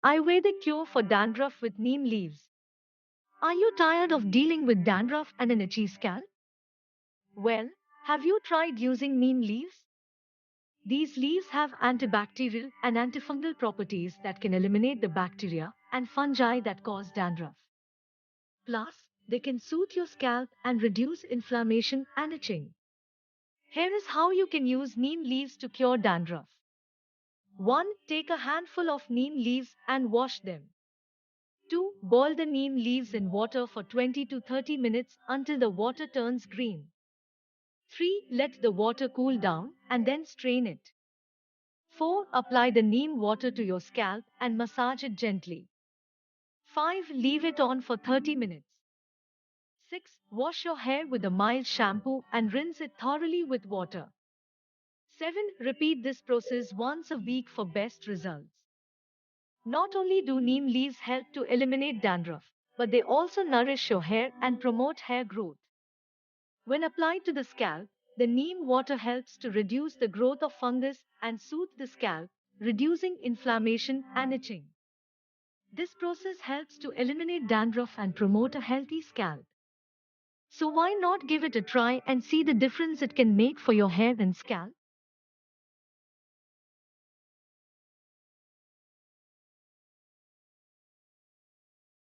Ayurvedic cure for dandruff with neem leaves. Are you tired of dealing with dandruff and an itchy scalp? Well, have you tried using neem leaves? These leaves have antibacterial and antifungal properties that can eliminate the bacteria and fungi that cause dandruff. Plus, they can soothe your scalp and reduce inflammation and itching. Here is how you can use neem leaves to cure dandruff. 1. Take a handful of neem leaves and wash them. 2. Boil the neem leaves in water for 20 to 30 minutes until the water turns green. 3. Let the water cool down and then strain it. 4. Apply the neem water to your scalp and massage it gently. 5. Leave it on for 30 minutes. 6. Wash your hair with a mild shampoo and rinse it thoroughly with water. 7. Repeat this process once a week for best results. Not only do neem leaves help to eliminate dandruff, but they also nourish your hair and promote hair growth. When applied to the scalp, the neem water helps to reduce the growth of fungus and soothe the scalp, reducing inflammation and itching. This process helps to eliminate dandruff and promote a healthy scalp. So why not give it a try and see the difference it can make for your hair and scalp?